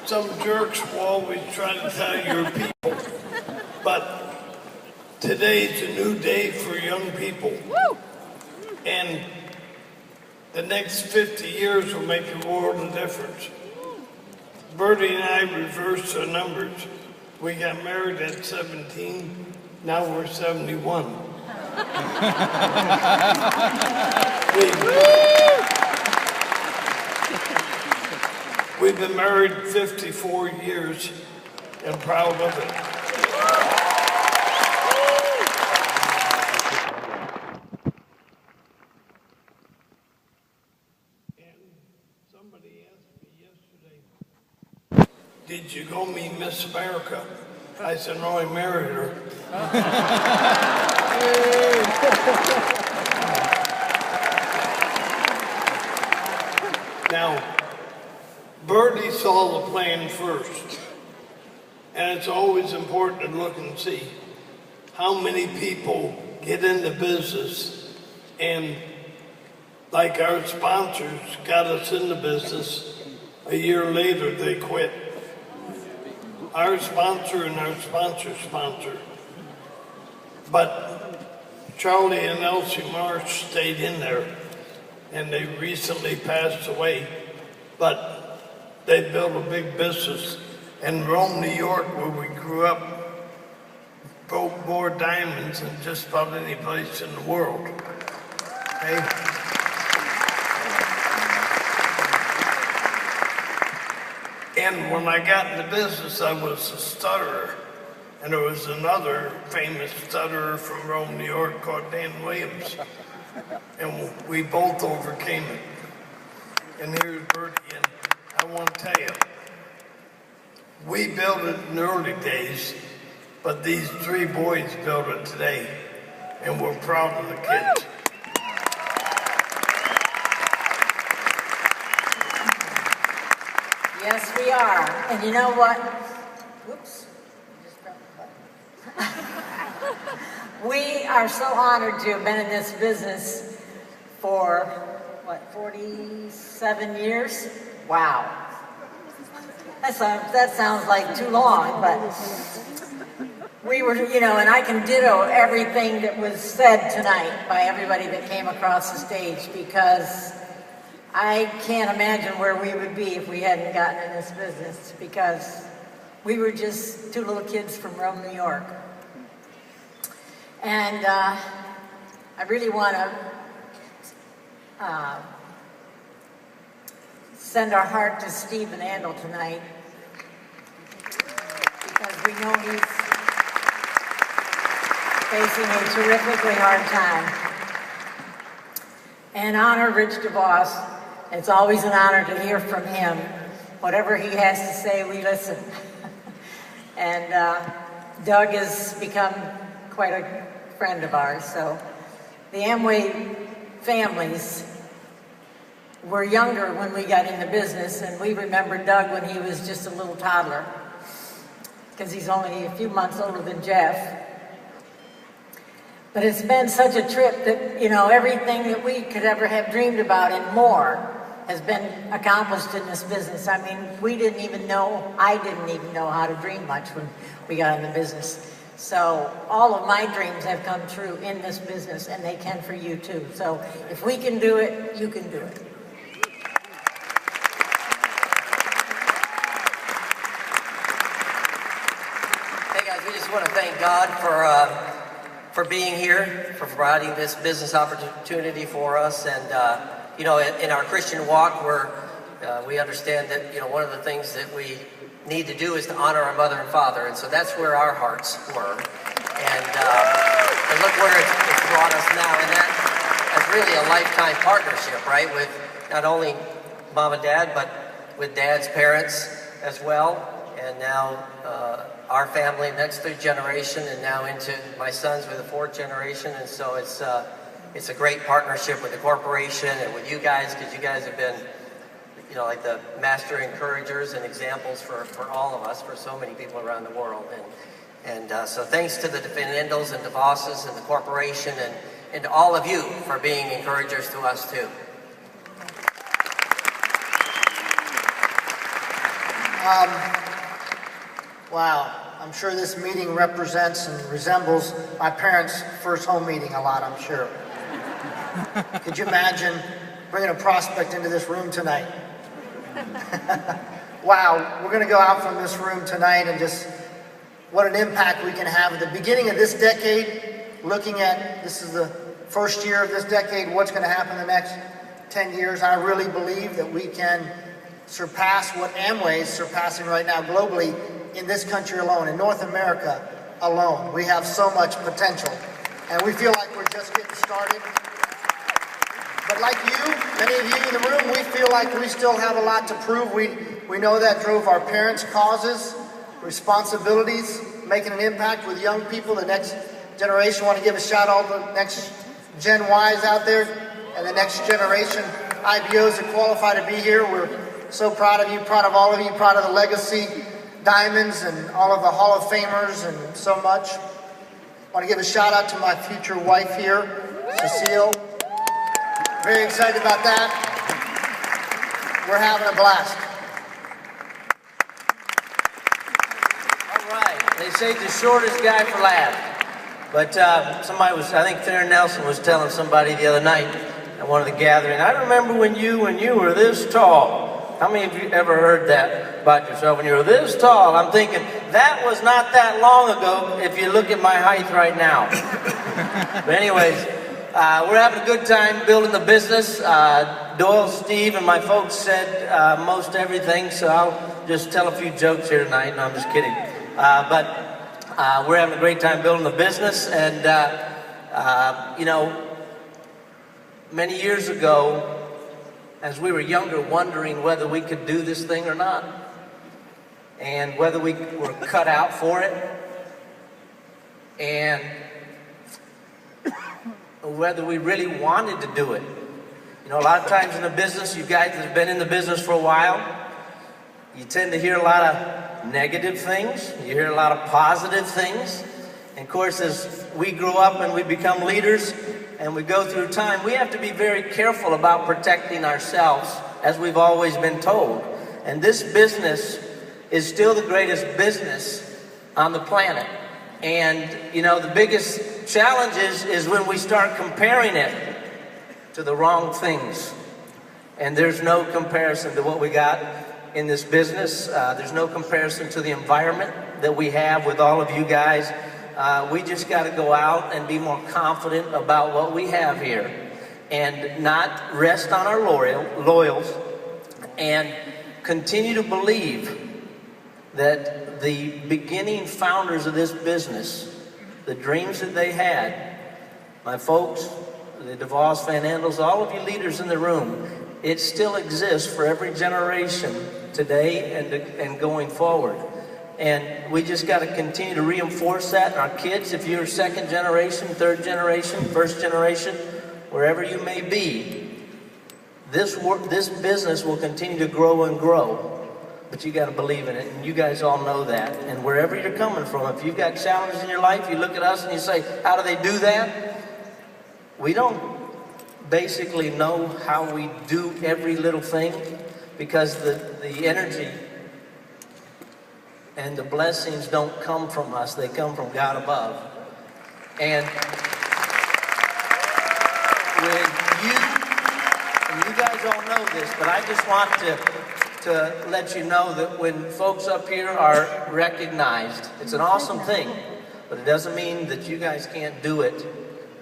some jerks will always try to tell your people, but today's a new day for young people. And the next 50 years will make a world of difference. Bertie and I reversed the numbers. We got married at 17, now we're 71. We've been married 54 years and proud of it. And somebody asked me yesterday, did you go meet Miss America? I said, no, I married her. Now, Bertie saw the plan first, and it's always important to look and see how many people get into business, and like our sponsors got us into business, a year later they quit. Our sponsor and our sponsor's sponsor. But Charlie and Elsie Marsh stayed in there, and they recently passed away. But they built a big business in Rome, New York, where we grew up, broke more diamonds than just about any place in the world. Okay? And when I got into business, I was a stutterer. And there was another famous stutterer from Rome, New York called Dan Williams. And we both overcame it. And here's Bertie. And I want to tell you, we built it in the early days, but these three boys built it today. And we're proud of the kids. Yes, we are. And you know what? Whoops. We are so honored to have been in this business for, what, 47 years? Wow. That sounds like too long, but we were, you know, and I can ditto everything that was said tonight by everybody that came across the stage, because I can't imagine where we would be if we hadn't gotten in this business, because we were just two little kids from Rome, New York. And I really want to send our heart to Stephen Andel tonight, because we know he's facing a terrifically hard time. And honor Rich DeVos. It's always an honor to hear from him. Whatever he has to say, we listen. And Doug has become quite a friend of ours. So the Amway families were younger when we got into business, and we remember Doug when he was just a little toddler, because he's only a few months older than Jeff. But it's been such a trip that, you know, everything that we could ever have dreamed about and more has been accomplished in this business. I mean, I didn't even know how to dream much when we got in the business. So all of my dreams have come true in this business, and they can for you too. So if we can do it, you can do it. Hey guys, we just want to thank God for being here, for providing this business opportunity for us. And you know, in our Christian walk, we understand that, you know, one of the things that we need to do is to honor our mother and father, and so that's where our hearts were. And look where it's brought us now, and that's really a lifetime partnership, right? With not only mom and dad, but with dad's parents as well, and now our family, next third generation, and now into my sons with the fourth generation. And so it's a great partnership with the corporation and with you guys, because you guys have been, you know, like the master encouragers and examples for all of us, for so many people around the world. And so thanks to the Defendals and DeVosses and the corporation, and to all of you for being encouragers to us too. Wow, I'm sure this meeting represents and resembles my parents' first home meeting a lot, I'm sure. Could you imagine bringing a prospect into this room tonight? Wow, we're going to go out from this room tonight and just what an impact we can have at the beginning of this decade, looking at, this is the first year of this decade, what's going to happen in the next 10 years. I really believe that we can surpass what Amway is surpassing right now globally in this country alone, in North America alone. We have so much potential, and we feel like we're just getting started. But like you, many of you in the room, we feel like we still have a lot to prove. We know that drove our parents' causes, responsibilities, making an impact with young people, the next generation. I want to give a shout out to the next Gen Ys out there and the next generation IBOs that qualify to be here. We're so proud of you, proud of all of you, proud of the legacy diamonds and all of the Hall of Famers and so much. I want to give a shout out to my future wife here, Cecile. Very excited about that. We're having a blast. All right. They say the shortest guy for last. But somebody was, I think Theron Nelson was telling somebody the other night at one of the gatherings, I remember when you were this tall. How many of you ever heard that about yourself when you were this tall? I'm thinking, that was not that long ago if you look at my height right now. But anyways, we're having a good time building the business. Doyle, Steve, and my folks said most everything, so I'll just tell a few jokes here tonight. No, I'm just kidding. But we're having a great time building the business, and you know, many years ago, as we were younger, wondering whether we could do this thing or not, and whether we were cut out for it, and whether we really wanted to do it. You know, a lot of times in the business, you guys that have been in the business for a while, you tend to hear a lot of negative things, you hear a lot of positive things, and of course, as we grow up and we become leaders, and we go through time, we have to be very careful about protecting ourselves, as we've always been told. And this business is still the greatest business on the planet. And, you know, the biggest challenge is when we start comparing it to the wrong things. And there's no comparison to what we got in this business. There's no comparison to the environment that we have with all of you guys. We just got to go out and be more confident about what we have here and not rest on our laurels and continue to believe that the beginning founders of this business, the dreams that they had, my folks, the DeVos, Van Andels, all of you leaders in the room, it still exists for every generation today and going forward. And we just got to continue to reinforce that in our kids. If you're second generation, third generation, first generation, wherever you may be, this business will continue to grow and grow. But you got to believe in it, and you guys all know that. And wherever you're coming from, if you've got challenges in your life, you look at us and you say, how do they do that? We don't basically know how we do every little thing, because the energy and the blessings don't come from us, they come from God above. And you guys all know this, but I just want to let you know that when folks up here are recognized, it's an awesome thing, but it doesn't mean that you guys can't do it.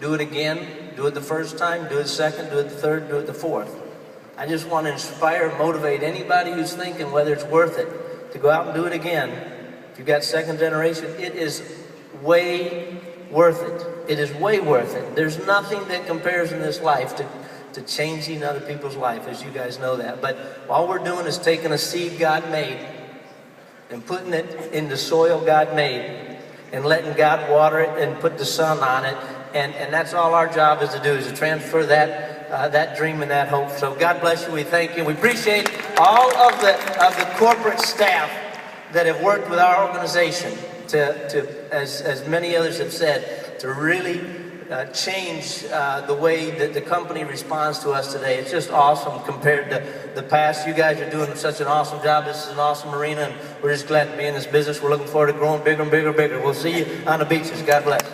Do it again, do it the first time, do it second, do it the third, do it the fourth. I just want to inspire, motivate anybody who's thinking whether it's worth it to go out and do it again. If you've got second generation, it is way worth it. It is way worth it. There's nothing that compares in this life to changing other people's life, as you guys know that. But all we're doing is taking a seed God made and putting it in the soil God made and letting God water it and put the sun on it. And that's all our job is to do, is to transfer that dream and that hope. So God bless you. We thank you. We appreciate all of the corporate staff that have worked with our organization to as many others have said, to really change the way that the company responds to us today. It's just awesome compared to the past. You guys are doing such an awesome job. This is an awesome arena, and we're just glad to be in this business. We're looking forward to growing bigger and bigger and bigger. We'll see you on the beaches. God bless.